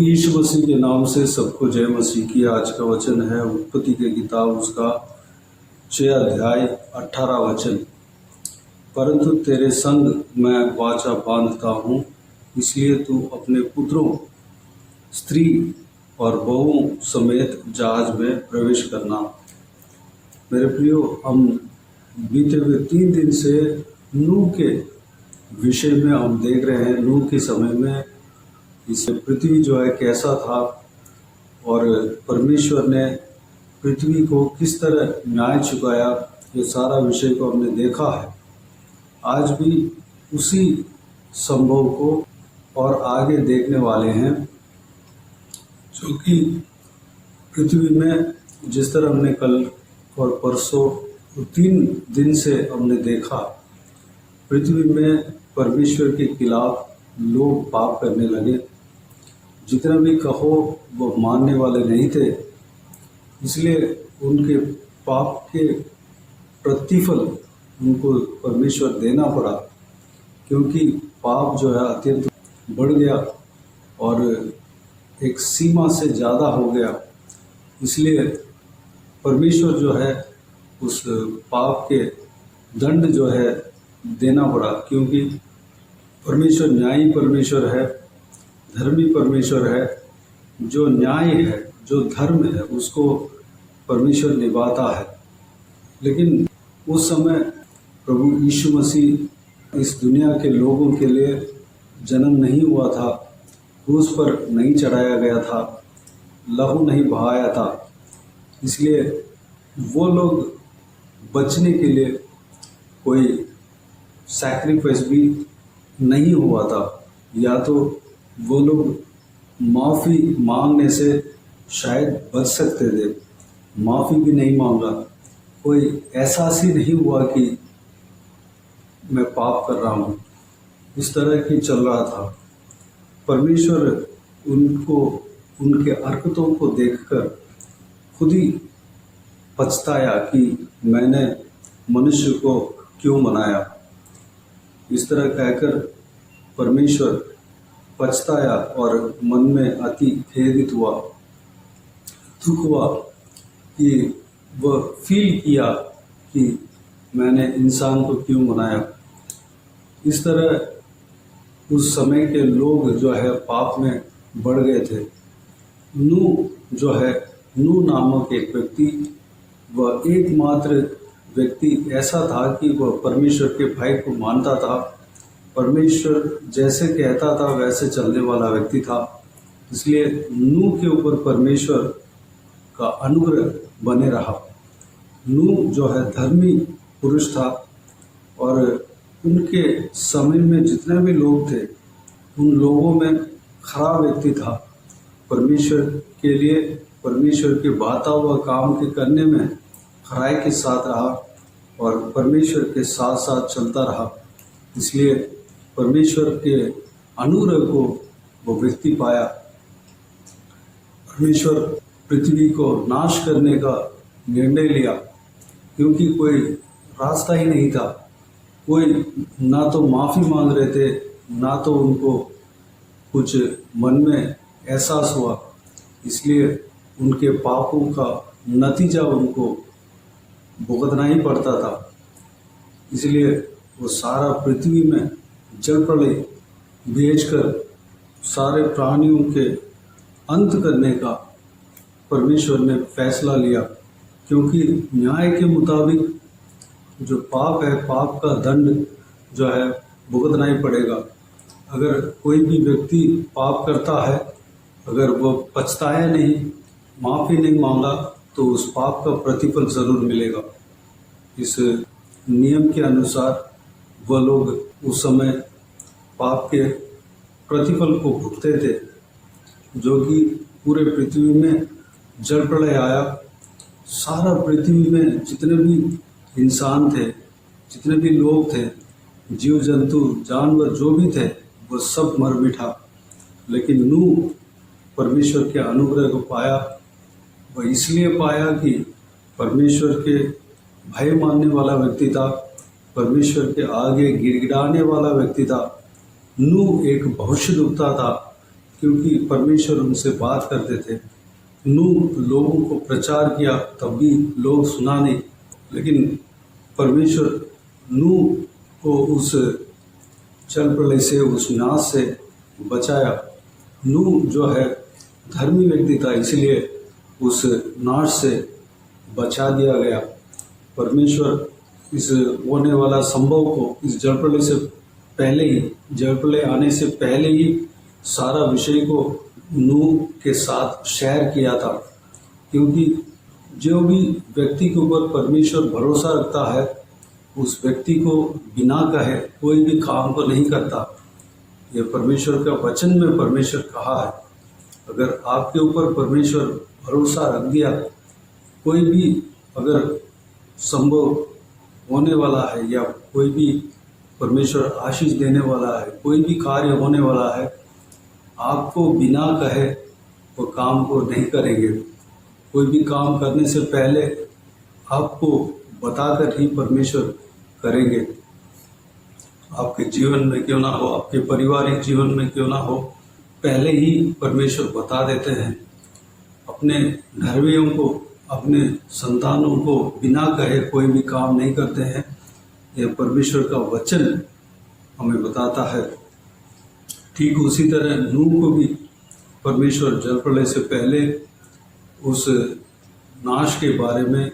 यीशु मसीह के नाम से सबको जय मसीह की। आज का वचन है उत्पत्ति के किताब उसका 6 अध्याय 18 वचन। परंतु तेरे संग मैं वाचा बांधता हूँ, इसलिए तू अपने पुत्रों, स्त्री और बहुओं समेत जहाज में प्रवेश करना। मेरे प्रियो, हम बीते हुए 3 दिन से नूह के विषय में हम देख रहे हैं। नूह के समय में इस पृथ्वी जो है कैसा था और परमेश्वर ने पृथ्वी को किस तरह न्याय चुकाया, ये सारा विषय को हमने देखा है। आज भी उसी संभव को और आगे देखने वाले हैं, जो कि पृथ्वी में जिस तरह हमने कल और परसों 3 दिन से हमने देखा, पृथ्वी में परमेश्वर के खिलाफ लोग पाप करने लगे। जितना भी कहो वो मानने वाले नहीं थे, इसलिए उनके पाप के प्रतिफल उनको परमेश्वर देना पड़ा, क्योंकि पाप जो है अत्यंत बढ़ गया और एक सीमा से ज़्यादा हो गया। इसलिए परमेश्वर जो है उस पाप के दंड जो है देना पड़ा, क्योंकि परमेश्वर न्यायी परमेश्वर है, धर्मी परमेश्वर है। जो न्याय है, जो धर्म है, उसको परमेश्वर निभाता है। लेकिन उस समय प्रभु यीशु मसीह इस दुनिया के लोगों के लिए जन्म नहीं हुआ था, क्रूस पर नहीं चढ़ाया गया था, लहू नहीं बहाया था। इसलिए वो लोग बचने के लिए कोई सैक्रिफाइस भी नहीं हुआ था, या तो वो लोग माफ़ी मांगने से शायद बच सकते थे। माफ़ी भी नहीं मांगा, कोई एहसास ही नहीं हुआ कि मैं पाप कर रहा हूँ, इस तरह की चल रहा था। परमेश्वर उनको, उनके हरकतों को देखकर खुद ही पछताया कि मैंने मनुष्य को क्यों बनाया। इस तरह कहकर परमेश्वर पछताया और मन में अति खेदित हुआ, दुख हुआ कि वह फील किया कि मैंने इंसान को क्यों बनाया। इस तरह उस समय के लोग जो है पाप में बढ़ गए थे। नूह जो है, नूह नामक एक व्यक्ति, वह एकमात्र व्यक्ति ऐसा था कि वह परमेश्वर के भय को मानता था, परमेश्वर जैसे कहता था वैसे चलने वाला व्यक्ति था। इसलिए नूह के ऊपर परमेश्वर का अनुग्रह बने रहा। नूह जो है धर्मी पुरुष था और उनके समय में जितने भी लोग थे, उन लोगों में खराब व्यक्ति था। परमेश्वर के लिए, परमेश्वर के बाता हुआ काम के करने में खराई के साथ रहा और परमेश्वर के साथ साथ चलता रहा। इसलिए परमेश्वर के अनुग्रह को वो व्यक्ति पाया। परमेश्वर पृथ्वी को नाश करने का निर्णय लिया, क्योंकि कोई रास्ता ही नहीं था। कोई ना तो माफ़ी मांग रहे थे, ना तो उनको कुछ मन में एहसास हुआ। इसलिए उनके पापों का नतीजा उनको भुगतना ही पड़ता था। इसलिए वो सारा पृथ्वी में जल प्रलय भेजकर सारे प्राणियों के अंत करने का परमेश्वर ने फैसला लिया, क्योंकि न्याय के मुताबिक जो पाप है, पाप का दंड जो है भुगतना ही पड़ेगा। अगर कोई भी व्यक्ति पाप करता है, अगर वो पछताया नहीं, माफ़ी नहीं मांगा, तो उस पाप का प्रतिफल ज़रूर मिलेगा। इस नियम के अनुसार वह लोग उस समय पाप के प्रतिफल को भुगते थे, जो कि पूरे पृथ्वी में जल प्रलय आया। सारा पृथ्वी में जितने भी इंसान थे, जितने भी लोग थे, जीव जंतु जानवर जो भी थे, वो सब मर मिटा। लेकिन नूह परमेश्वर के अनुग्रह को पाया। वह इसलिए पाया कि परमेश्वर के भय मानने वाला व्यक्ति था, परमेश्वर के आगे गिड़गिड़ाने वाला व्यक्ति था। नूह एक भविष्यद्वक्ता था क्योंकि परमेश्वर उनसे बात करते थे। नूह लोगों को प्रचार किया, तब भी लोग सुना नहीं, लेकिन परमेश्वर नूह को उस जल प्रलय से, उस नाश से बचाया। नूह जो है धर्मी व्यक्ति था, इसलिए उस नाश से बचा दिया गया। परमेश्वर इस होने वाला संभव को, इस जल प्रलय से पहले ही, जल प्रलय आने से पहले ही सारा विषय को नूह के साथ शेयर किया था, क्योंकि जो भी व्यक्ति के ऊपर परमेश्वर भरोसा रखता है, उस व्यक्ति को बिना कहे कोई भी काम को नहीं करता। ये परमेश्वर का वचन में परमेश्वर कहा है। अगर आपके ऊपर परमेश्वर भरोसा रख दिया, कोई भी अगर संभव होने वाला है या कोई भी परमेश्वर आशीष देने वाला है, कोई भी कार्य होने वाला है, आपको बिना कहे वो काम को नहीं करेंगे। कोई भी काम करने से पहले आपको बताकर ही परमेश्वर करेंगे। आपके जीवन में क्यों ना हो, आपके पारिवारिक जीवन में क्यों ना हो, पहले ही परमेश्वर बता देते हैं। अपने घरवालों को, अपने संतानों को बिना कहे कोई भी काम नहीं करते हैं। यह परमेश्वर का वचन हमें बताता है। ठीक उसी तरह नूह को भी परमेश्वर जल प्रलय से पहले उस नाश के बारे में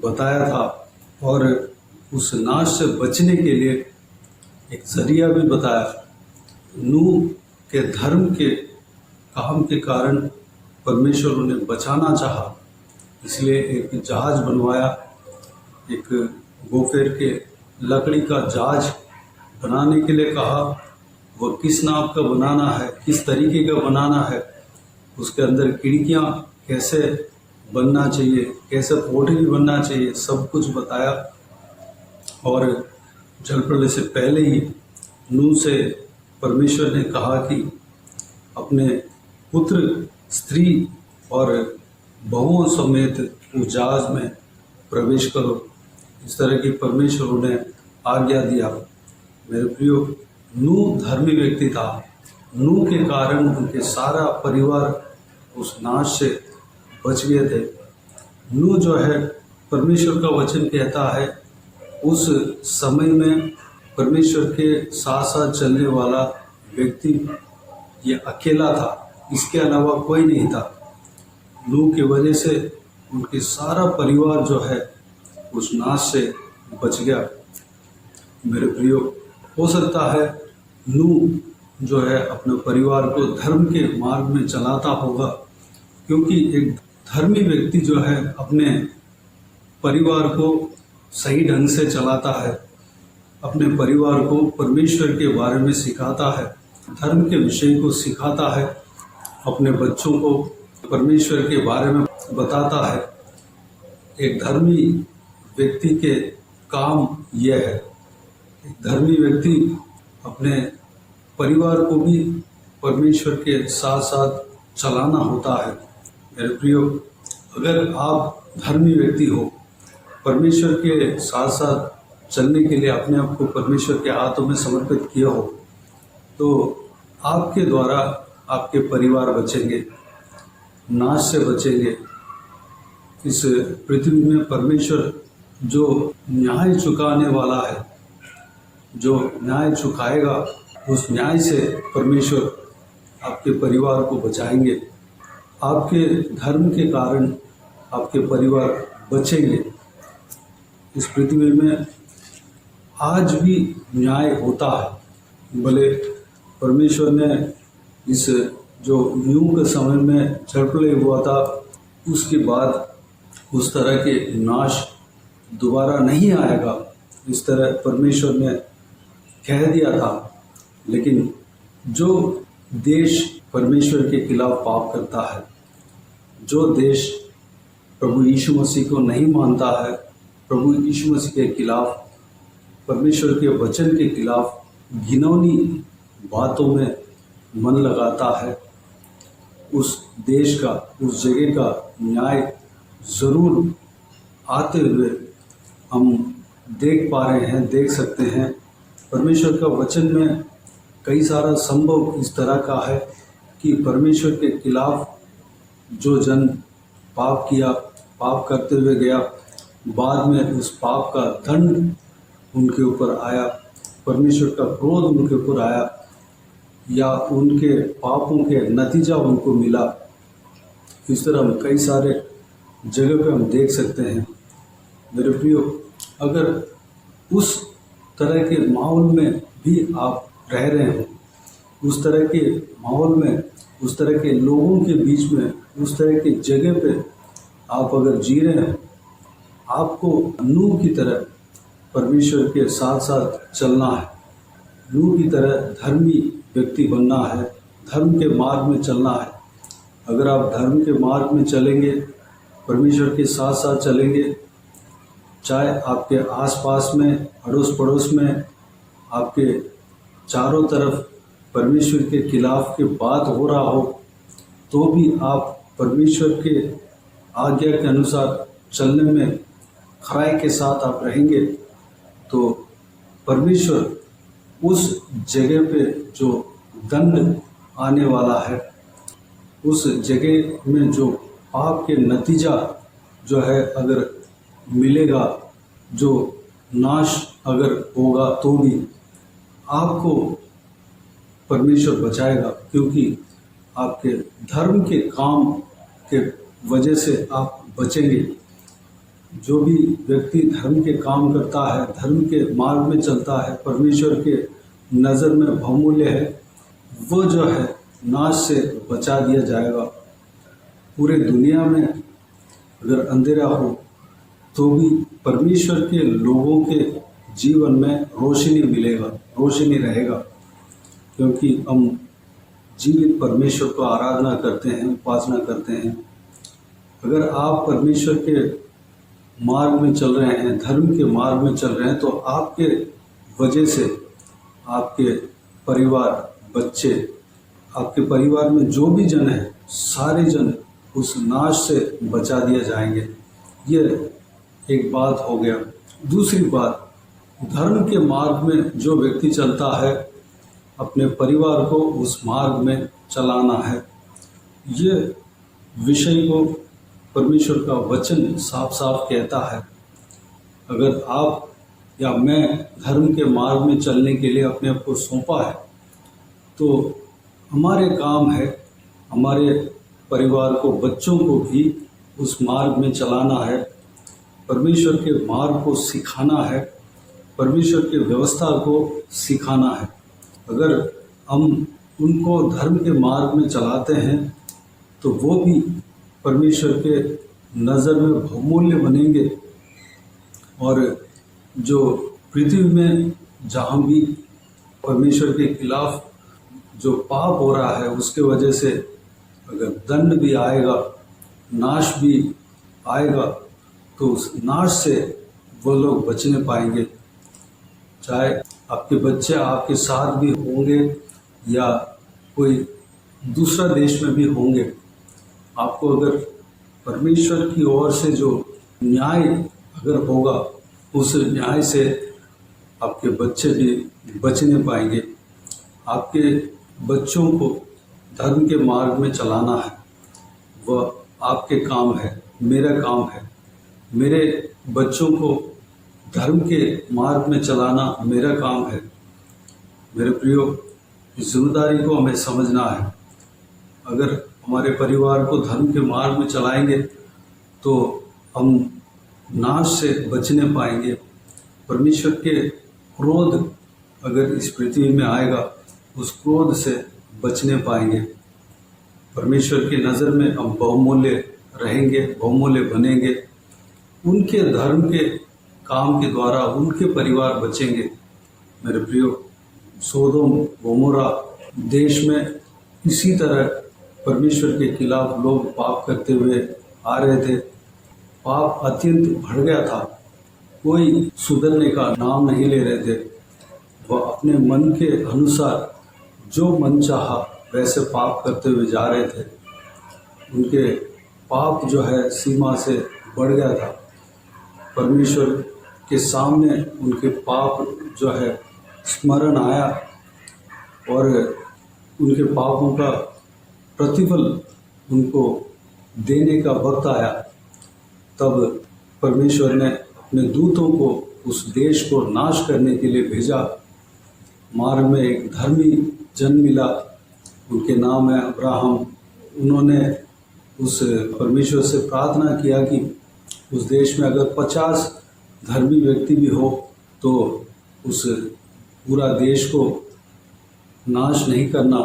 बताया था, और उस नाश से बचने के लिए एक जरिया भी बताया। नूह के धर्म के काम के कारण परमेश्वर उन्हें बचाना चाहा, इसलिए एक जहाज बनवाया। एक गोफेर के लकड़ी का जहाज बनाने के लिए कहा। वह किस नाप का बनाना है, किस तरीके का बनाना है, उसके अंदर खिड़कियाँ कैसे बनना चाहिए, कैसे पोटली बनना चाहिए, सब कुछ बताया। और जल प्रलय से पहले ही नूह से परमेश्वर ने कहा कि अपने पुत्र, स्त्री और बहुओं समेत उस जहाज में प्रवेश करो। इस तरह की परमेश्वर उन्हें आज्ञा दिया। मेरे प्रियो, नूह धर्मी व्यक्ति था। नूह के कारण उनके सारा परिवार उस नाश से बच गए थे। नूह जो है, परमेश्वर का वचन कहता है, उस समय में परमेश्वर के साथ साथ चलने वाला व्यक्ति ये अकेला था, इसके अलावा कोई नहीं था। नूह की वजह से उनके सारा परिवार जो है उस नाश से बच गया। मेरे प्रियो, हो सकता है नूह जो है अपने परिवार को धर्म के मार्ग में चलाता होगा, क्योंकि एक धर्मी व्यक्ति जो है अपने परिवार को सही ढंग से चलाता है, अपने परिवार को परमेश्वर के बारे में सिखाता है, धर्म के विषय को सिखाता है, अपने बच्चों को परमेश्वर के बारे में बताता है। एक धर्मी व्यक्ति के काम यह है। एक धर्मी व्यक्ति अपने परिवार को भी परमेश्वर के साथ साथ चलाना होता है। मेरे प्रियो, अगर आप धर्मी व्यक्ति हो, परमेश्वर के साथ साथ चलने के लिए अपने आप को परमेश्वर के हाथों में समर्पित किया हो, तो आपके द्वारा आपके परिवार बचेंगे, नाश से बचेंगे। इस पृथ्वी में परमेश्वर जो न्याय चुकाने वाला है, जो न्याय चुकाएगा, उस न्याय से परमेश्वर आपके परिवार को बचाएंगे। आपके धर्म के कारण आपके परिवार बचेंगे। इस पृथ्वी में आज भी न्याय होता है। भले परमेश्वर ने इस जो नूह के समय में जल प्रलय हुआ था, उसके बाद उस तरह के नाश दोबारा नहीं आएगा, इस तरह परमेश्वर ने कह दिया था। लेकिन जो देश परमेश्वर के खिलाफ पाप करता है, जो देश प्रभु यीशु मसीह को नहीं मानता है, प्रभु यीशु मसीह के खिलाफ, परमेश्वर के वचन के खिलाफ घिनौनी बातों में मन लगाता है, उस देश का, उस जगह का न्याय ज़रूर आते हुए हम देख पा रहे हैं, देख सकते हैं। परमेश्वर का वचन में कई सारा संभव इस तरह का है कि परमेश्वर के खिलाफ जो जन पाप किया, पाप करते हुए गया, बाद में उस पाप का दंड उनके ऊपर आया, परमेश्वर का क्रोध उनके ऊपर आया, या उनके पापों के नतीजा उनको मिला। इस तरह हम कई सारे जगह पे हम देख सकते हैं। मेरे प्रियो, अगर उस तरह के माहौल में भी आप रह रहे हो, उस तरह के माहौल में, उस तरह के लोगों के बीच में, उस तरह की जगह पे आप अगर जी रहे हो, आपको नूह की तरह परमेश्वर के साथ साथ चलना है। नूह की तरह धर्मी व्यक्ति बनना है, धर्म के मार्ग में चलना है। अगर आप धर्म के मार्ग में चलेंगे, परमेश्वर के साथ साथ चलेंगे, चाहे आपके आसपास में, अड़ोस पड़ोस में, आपके चारों तरफ परमेश्वर के खिलाफ की बात हो रहा हो, तो भी आप परमेश्वर के आज्ञा के अनुसार चलने में खराई के साथ आप रहेंगे, तो परमेश्वर उस जगह पे जो दंड आने वाला है, उस जगह में जो पाप के नतीजा जो है अगर मिलेगा, जो नाश अगर होगा, तो भी आपको परमेश्वर बचाएगा, क्योंकि आपके धर्म के काम के वजह से आप बचेंगे। जो भी व्यक्ति धर्म के काम करता है, धर्म के मार्ग में चलता है, परमेश्वर के नज़र में बहुमूल्य है, वो जो है नाश से बचा दिया जाएगा। पूरे दुनिया में अगर अंधेरा हो, तो भी परमेश्वर के लोगों के जीवन में रोशनी मिलेगा, रोशनी रहेगा, क्योंकि हम जीवित परमेश्वर को आराधना करते हैं, उपासना करते हैं। अगर आप परमेश्वर के मार्ग में चल रहे हैं, धर्म के मार्ग में चल रहे हैं, तो आपके वजह से आपके परिवार, बच्चे, आपके परिवार में जो भी जन है, सारे जन उस नाश से बचा दिए जाएंगे। ये एक बात हो गया। दूसरी बात, धर्म के मार्ग में जो व्यक्ति चलता है, अपने परिवार को उस मार्ग में चलाना है। ये विषय को परमेश्वर का वचन साफ साफ कहता है। अगर आप या मैं धर्म के मार्ग में चलने के लिए अपने आप को सौंपा है, तो हमारे काम है हमारे परिवार को, बच्चों को भी उस मार्ग में चलाना है, परमेश्वर के मार्ग को सिखाना है, परमेश्वर की व्यवस्था को सिखाना है। अगर हम उनको धर्म के मार्ग में चलाते हैं, तो वो भी परमेश्वर के नज़र में बहुमूल्य बनेंगे। और जो पृथ्वी में जहाँ भी परमेश्वर के खिलाफ जो पाप हो रहा है, उसके वजह से अगर दंड भी आएगा, नाश भी आएगा, तो उस नाश से वो लोग बचने पाएंगे। चाहे आपके बच्चे आपके साथ भी होंगे या कोई दूसरा देश में भी होंगे, आपको अगर परमेश्वर की ओर से जो न्याय अगर होगा, उस न्याय से आपके बच्चे भी बचने पाएंगे। आपके बच्चों को धर्म के मार्ग में चलाना है, वह आपके काम है, मेरा काम है। मेरे बच्चों को धर्म के मार्ग में चलाना मेरा काम है। मेरे प्रियो, इस जिम्मेदारी को हमें समझना है। अगर हमारे परिवार को धर्म के मार्ग में चलाएंगे, तो हम नाश से बचने पाएंगे। परमेश्वर के क्रोध अगर इस पृथ्वी में आएगा, उस क्रोध से बचने पाएंगे। परमेश्वर की नज़र में हम बहुमूल्य रहेंगे, बहुमूल्य बनेंगे। उनके धर्म के काम के द्वारा उनके परिवार बचेंगे। मेरे प्रियो, सोदोम गोमोरा देश में इसी तरह परमेश्वर के खिलाफ लोग पाप करते हुए आ रहे थे। पाप अत्यंत बढ़ गया था, कोई सुधरने का नाम नहीं ले रहे थे। वह अपने मन के अनुसार जो मन चाहा वैसे पाप करते हुए जा रहे थे। उनके पाप जो है सीमा से बढ़ गया था। परमेश्वर के सामने उनके पाप जो है स्मरण आया और उनके पापों का प्रतिफल उनको देने का वक्त आया, तब परमेश्वर ने अपने दूतों को उस देश को नाश करने के लिए भेजा। मार्ग में एक धर्मी जन मिला, उनके नाम है अब्राहम। उन्होंने उस परमेश्वर से प्रार्थना किया कि उस देश में अगर 50 धर्मी व्यक्ति भी हो तो उस पूरा देश को नाश नहीं करना,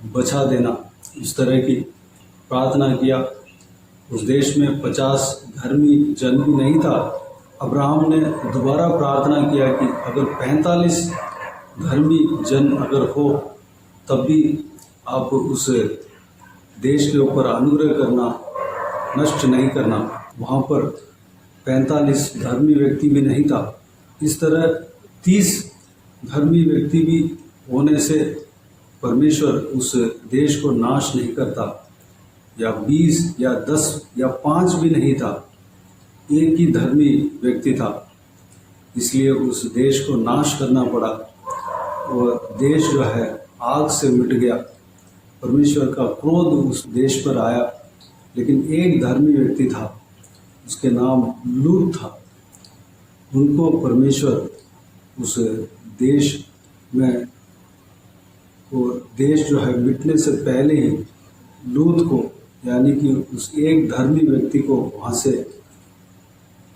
बचा देना। इस तरह की प्रार्थना किया। उस देश में 50 धर्मी जन भी नहीं था। अब्राहम ने दोबारा प्रार्थना किया कि अगर 45 धर्मी जन अगर हो तब भी आप उस देश के ऊपर अनुग्रह करना, नष्ट नहीं करना। वहाँ पर 45 धर्मी व्यक्ति भी नहीं था। इस तरह 30 धर्मी व्यक्ति भी होने से परमेश्वर उस देश को नाश नहीं करता, या 20 या 10 या 5 भी नहीं था, एक ही धर्मी व्यक्ति था, इसलिए उस देश को नाश करना पड़ा और देश जो है आग से मिट गया। परमेश्वर का क्रोध उस देश पर आया, लेकिन एक धर्मी व्यक्ति था, उसके नाम लूत था। उनको परमेश्वर उस देश में, वो देश जो है मिटने से पहले ही लूत को, यानी कि उस एक धर्मी व्यक्ति को वहाँ से,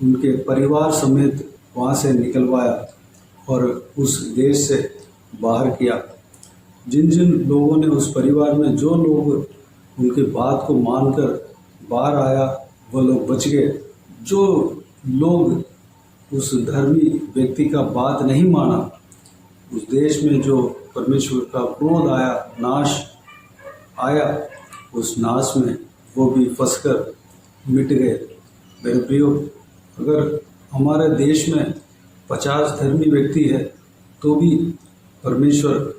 उनके परिवार समेत वहाँ से निकलवाया और उस देश से बाहर किया। जिन जिन लोगों ने, उस परिवार में जो लोग उनके बात को मानकर बाहर आया, वो लोग बच गए। जो लोग उस धर्मी व्यक्ति का बात नहीं माना, उस देश में जो परमेश्वर का क्रोध आया, नाश आया, उस नाश में वो भी फंसकर मिट गए। मेरे प्रियो, अगर हमारे देश में 50 धर्मी व्यक्ति है तो भी परमेश्वर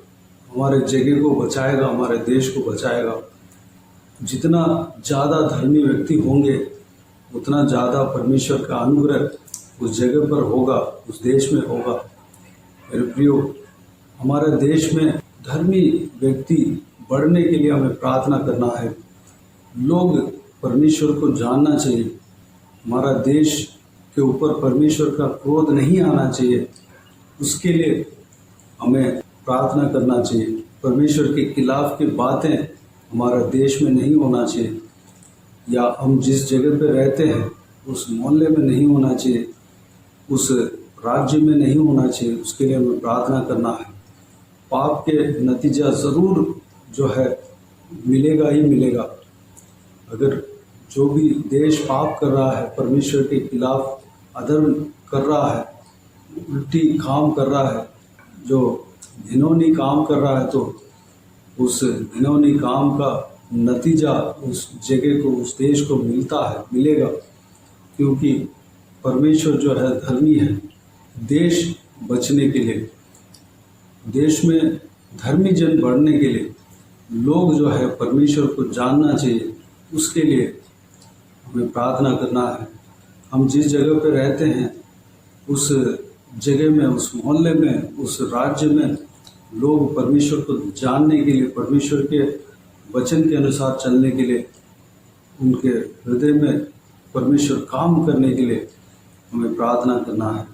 हमारे जगह को बचाएगा, हमारे देश को बचाएगा। जितना ज़्यादा धर्मी व्यक्ति होंगे उतना ज़्यादा परमेश्वर का अनुग्रह उस जगह पर होगा, उस देश में होगा। मेरे प्रियो, हमारे देश में धर्मी व्यक्ति बढ़ने के लिए हमें प्रार्थना करना है। लोग परमेश्वर को जानना चाहिए। हमारा देश के ऊपर परमेश्वर का क्रोध नहीं आना चाहिए, उसके लिए हमें प्रार्थना करना चाहिए। परमेश्वर के खिलाफ की बातें हमारा देश में नहीं होना चाहिए, या हम जिस जगह पे रहते हैं उस मोहल्ले में नहीं होना चाहिए, उस राज्य में नहीं होना चाहिए। उसके लिए हमें प्रार्थना करना है। पाप के नतीजा ज़रूर जो है मिलेगा ही मिलेगा। अगर जो भी देश पाप कर रहा है, परमेश्वर के खिलाफ अधर्म कर रहा है, उल्टी काम कर रहा है, जो घिनौनी काम कर रहा है, तो उस घिनौनी काम का नतीजा उस जगह को, उस देश को मिलेगा, क्योंकि परमेश्वर जो है धर्मी है। देश बचने के लिए, देश में धर्मी जन बढ़ने के लिए लोग जो है परमेश्वर को जानना चाहिए। उसके लिए हमें प्रार्थना करना है। हम जिस जगह पर रहते हैं उस जगह में, उस मोहल्ले में, उस राज्य में लोग परमेश्वर को जानने के लिए, परमेश्वर के वचन के अनुसार चलने के लिए, उनके हृदय में परमेश्वर काम करने के लिए हमें प्रार्थना करना है।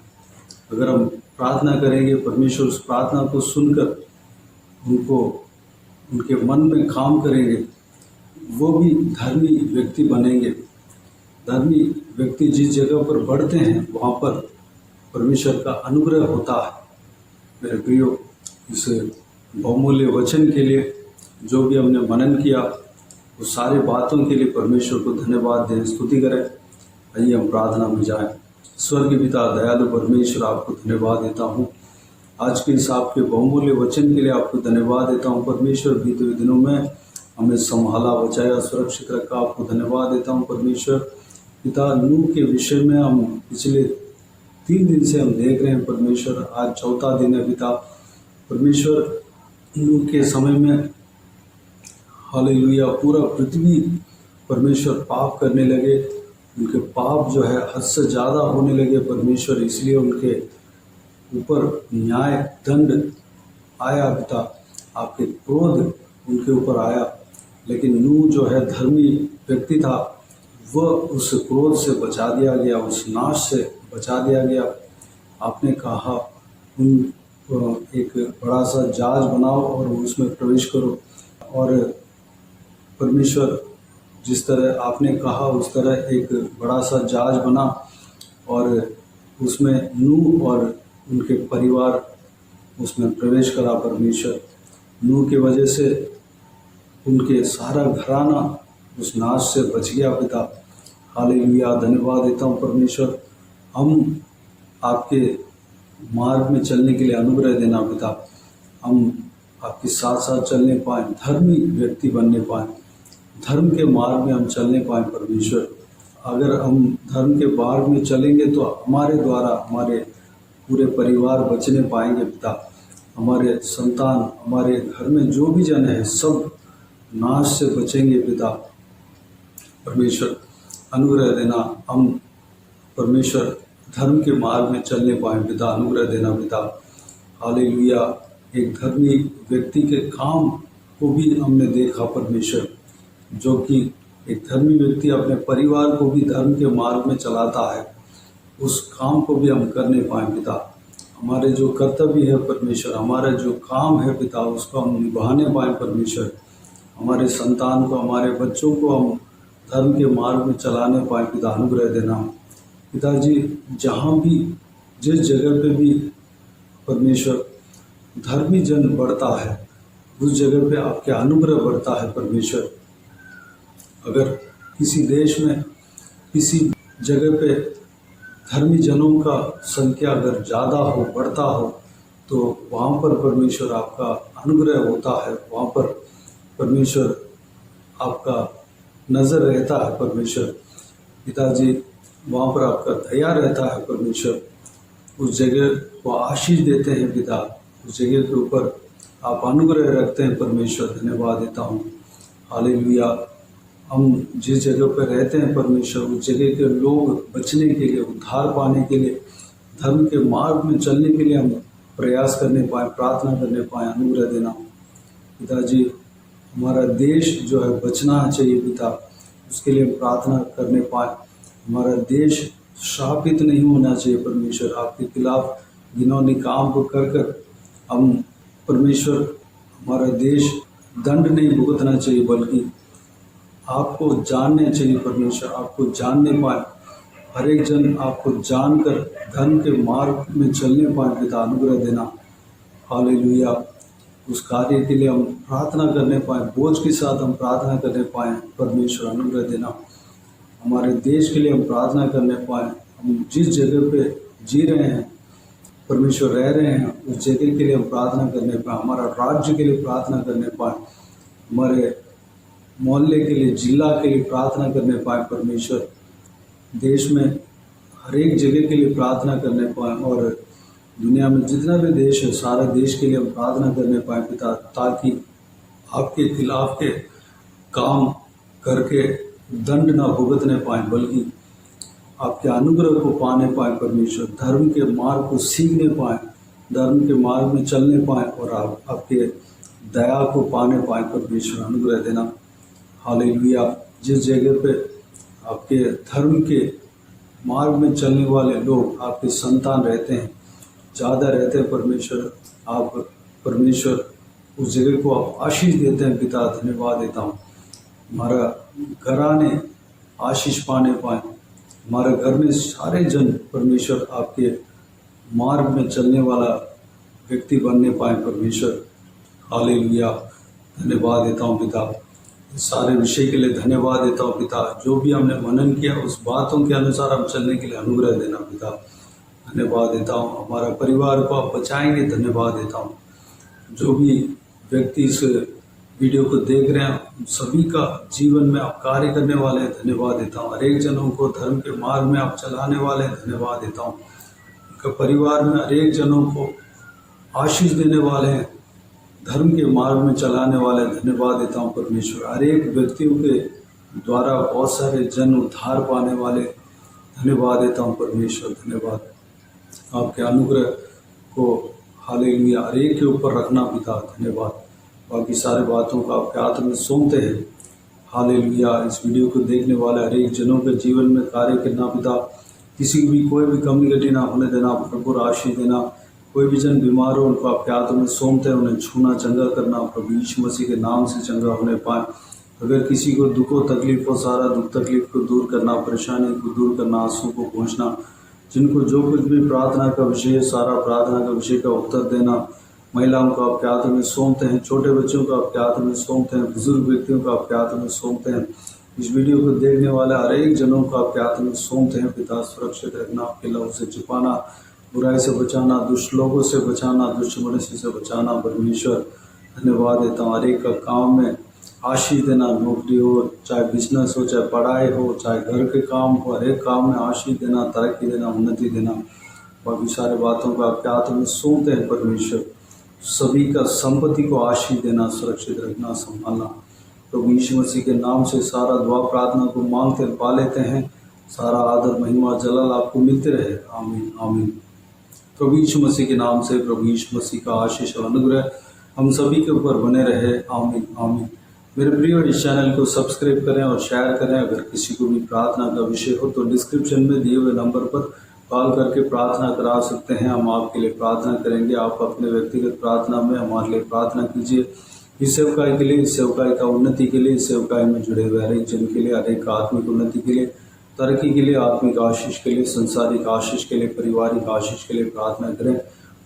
अगर हम प्रार्थना करेंगे, परमेश्वर उस प्रार्थना को सुनकर उनको, उनके मन में काम करेंगे, वो भी धर्मी व्यक्ति बनेंगे। धर्मी व्यक्ति जिस जगह पर बढ़ते हैं वहाँ पर परमेश्वर का अनुग्रह होता है। मेरे प्रियो, इस बहुमूल्य वचन के लिए जो भी हमने मनन किया, उस सारी बातों के लिए परमेश्वर को धन्यवाद दें, स्तुति करें। आइए हम प्रार्थना में जाएं। स्वर्गीय पिता, दयालु परमेश्वर, आपको धन्यवाद देता हूँ आज के इस आपके बहुमूल्य वचन के लिए। आपको धन्यवाद देता हूँ परमेश्वर, बीते हुए दिनों में हमें संभाला, बचाया, सुरक्षित रखा। आपको धन्यवाद देता हूँ परमेश्वर पिता। नूह के विषय में हम पिछले 3 दिन से हम देख रहे हैं परमेश्वर, आज चौथा दिन है पिता परमेश्वर। नूह के समय में हालेलुया पूरा पृथ्वी परमेश्वर पाप करने लगे। उनके पाप जो है हद से ज़्यादा होने लगे परमेश्वर, इसलिए उनके ऊपर न्याय दंड आया पिता। आपके क्रोध उनके ऊपर आया लेकिन नूह जो है धर्मी व्यक्ति था, वह उस क्रोध से बचा दिया गया, उस नाश से बचा दिया गया। आपने कहा एक बड़ा सा जहाज बनाओ और उसमें प्रवेश करो, और परमेश्वर जिस तरह आपने कहा उस तरह एक बड़ा सा जहाज बना और उसमें नूह और उनके परिवार उसमें प्रवेश करा। परमेश्वर नूह की वजह से उनके सारा घराना उस नाश से बच गया। पिता हालेलुया, धन्यवाद देता हूँ परमेश्वर, हम आपके मार्ग में चलने के लिए अनुग्रह देना पिता। हम आपके साथ साथ चलने पाएँ, धर्मी व्यक्ति बनने पाएँ, धर्म के मार्ग में हम चलने पाएँ परमेश्वर। अगर हम धर्म के मार्ग में चलेंगे तो हमारे द्वारा हमारे पूरे परिवार बचने पाएंगे पिता। हमारे संतान, हमारे घर में जो भी जन है सब नाश से बचेंगे पिता। परमेश्वर अनुग्रह देना, हम परमेश्वर धर्म के मार्ग में चलने पाएँ पिता, अनुग्रह देना पिता। हालेलुया, एक धर्मी व्यक्ति के काम को भी हमने देखा परमेश्वर, जो कि एक धर्मी व्यक्ति अपने परिवार को भी धर्म के मार्ग में चलाता है, उस काम को भी हम करने पाएँ पिता। हमारे जो कर्तव्य है परमेश्वर, हमारा जो काम है पिता, उसको हम निभाने पाएँ परमेश्वर। हमारे संतान को, हमारे बच्चों को हम धर्म के मार्ग में चलाने पाएँ पिता, अनुग्रह देना। पिताजी, जहाँ भी जिस जगह पे भी परमेश्वर धर्मी जन बढ़ता है, उस जगह पे आपके अनुग्रह बढ़ता है परमेश्वर। अगर किसी देश में किसी जगह पे धर्मी जनों का संख्या अगर ज़्यादा हो, बढ़ता हो, तो वहाँ पर परमेश्वर आपका अनुग्रह होता है, वहाँ पर परमेश्वर आपका नज़र रहता है परमेश्वर। पिताजी, वहाँ पर आपका दया रहता है परमेश्वर, उस जगह को आशीष देते हैं पिता, उस जगह के ऊपर आप अनुग्रह रखते हैं परमेश्वर। धन्यवाद देता हूँ। हालेलुया, हम जिस जगह पर रहते हैं परमेश्वर, उस जगह के लोग बचने के लिए, उद्धार पाने के लिए, धर्म के मार्ग में चलने के लिए हम प्रयास करने पाएँ, प्रार्थना करने पाएँ, अनुग्रह देना पिताजी। हमारा देश जो है बचना चाहिए पिता, उसके लिए हम प्रार्थना करने पाएँ। हमारा देश श्रापित नहीं होना चाहिए परमेश्वर, आपके खिलाफ घिनौने काम को कर कर हम परमेश्वर, हमारा देश दंड नहीं भुगतना चाहिए, बल्कि आपको जानने चाहिए परमेश्वर, आपको जानने पाए, हर एक जन आपको जानकर धर्म के मार्ग में चलने पाए पिता, अनुग्रह देना। हालेलुया, उस कार्य के लिए हम प्रार्थना करने पाए, बोझ के साथ हम प्रार्थना करने पाए परमेश्वर, अनुग्रह देना। हमारे देश के लिए हम प्रार्थना करने पाए, हम जिस जगह पे जी रहे हैं परमेश्वर, रह रहे हैं, उस जगह के लिए हम प्रार्थना करने पाए, हमारा राज्य के लिए प्रार्थना करने पाए, हमारे मोहल्ले के लिए, जिला के लिए प्रार्थना करने पाए परमेश्वर, देश में हर एक जगह के लिए प्रार्थना करने पाए, और दुनिया में जितना भी देश है सारे देश के लिए हम प्रार्थना करने पाए पिता, ताकि आपके खिलाफ के काम करके दंड ना भुगतने पाए, बल्कि आपके अनुग्रह को पाने पाए परमेश्वर, धर्म के मार्ग को सीखने पाए, धर्म के मार्ग में चलने पाए, और आपके दया को पाने पाए परमेश्वर, अनुग्रह देना। हालेलुया, जिस जगह पे आपके धर्म के मार्ग में चलने वाले लोग, आपके संतान रहते हैं, ज़्यादा रहते हैं परमेश्वर, आप परमेश्वर उस जगह को आप आशीष देते हैं पिता, धन्यवाद देता हूँ। हमारा घराने आशीष पाने पाए, हमारे घर में सारे जन परमेश्वर आपके मार्ग में चलने वाला व्यक्ति बनने पाए परमेश्वर। हालेलुया, धन्यवाद देता हूँ पिता, सारे विषय के लिए धन्यवाद देता हूँ पिता। जो भी हमने मनन किया उस बातों के अनुसार हम चलने के लिए अनुग्रह देना पिता, धन्यवाद देता हूँ। हमारा परिवार को आप बचाएंगे, धन्यवाद देता हूँ। जो भी व्यक्ति इस वीडियो को देख रहे हैं सभी का जीवन में आप कार्य करने वाले हैं, धन्यवाद देता हूँ। हर एक जनों को धर्म के मार्ग में आप चलाने वाले हैं, धन्यवाद देता हूँ। उनके परिवार में हर एक जनों को आशीष देने वाले हैं, धर्म के मार्ग में चलाने वाले, धन्यवाद देता हूँ परमेश्वर। हर एक व्यक्तियों के द्वारा बहुत सारे जन उद्धार पाने वाले, धन्यवाद देता हूँ परमेश्वर, धन्यवाद। आपके अनुग्रह को हालेलुया हर एक के ऊपर रखना पिता, धन्यवाद। बाकी सारे बातों का आपके हाथ में सौंपते हैं, हालेलुया। इस वीडियो को देखने वाले हर एक जनों के जीवन में कार्य करना पिता, किसी की भी कोई भी कमी घटी ना होने देना प्रभु, आशीष देना। कोई भी जन बीमार हो उनको आपके हाथों में सौंपते हैं, उन्हें छूना, चंगा करना प्रभु यीशु मसीह के नाम से चंगा होने पाए। अगर किसी को दुख हो, तकलीफ हो, सारा दुख तकलीफ को दूर करना, परेशानी को दूर करना, आंसू को पहुँचना, जिनको जो कुछ भी प्रार्थना का विषय, सारा प्रार्थना का विषय का उत्तर देना। महिलाओं को आपके हाथों में सौंपते हैं, छोटे बच्चों को आपके हाथों में सौंपते हैं, बुजुर्ग व्यक्तियों को आपके हाथों में सौंपते हैं। इस वीडियो को देखने वाले हर एक जनों को आपके हाथों में सौंपते हैं पिता। सुरक्षित रखना, आपके लहू से छिपाना, बुराई से बचाना, दुष्ट लोगों से बचाना, दुष्ट मनुष्य से बचाना। परमेश्वर धन्यवाद देता हूँ, हर एक का काम में आशीष देना। नौकरी हो, चाहे बिजनेस हो, चाहे पढ़ाई हो, चाहे घर के काम हो, हर एक काम में आशीष देना, तरक्की देना, उन्नति देना। बाकी सारे बातों को आपके हाथों में सौंपते हैं परमेश्वर। सभी का संपत्ति को आशीष देना, सुरक्षित रखना, संभालना। प्रभु यीशु मसीह के नाम से सारा दुआ प्रार्थना को मांगते पा लेते हैं। सारा आदर महिमा जलाल आपको मिलते रहे। आमीन आमीन। प्रभु यीशु मसीह के नाम से प्रभु यीशु मसीह का आशीष और अनुग्रह हम सभी के ऊपर बने रहे। आमीन आमीन। मेरे प्रिय, इस चैनल को सब्सक्राइब करें और शेयर करें। अगर किसी को भी प्रार्थना का विषय हो तो डिस्क्रिप्शन में दिए हुए नंबर पर कॉल करके प्रार्थना करा सकते हैं। हम आपके लिए प्रार्थना करेंगे। आप अपने व्यक्तिगत प्रार्थना में हमारे लिए प्रार्थना कीजिए। इस सेवकाई के लिए, इस सेवकाई का उन्नति के लिए, इस सेवकाई में जुड़े हुए हर एक जन के लिए, हर एक आत्मिक उन्नति के लिए, तरक्की के लिए, आत्मिक आशीष के लिए, संसारिक आशीष के लिए, पारिवारिक आशीष के लिए प्रार्थना करें।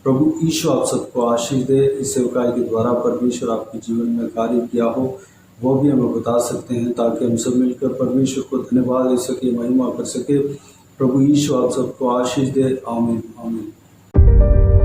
प्रभु ईश्वर आप सबको आशीष दे। इस सेवकाई के द्वारा परमेश्वर आपके जीवन में कार्य किया हो वो भी हमें बता सकते हैं, ताकि हम सब मिलकर परमेश्वर को धन्यवाद दे सके, महिमा कर सके। प्रभु ईश्वर आप सबको आशीष दे। आमीन आमीन।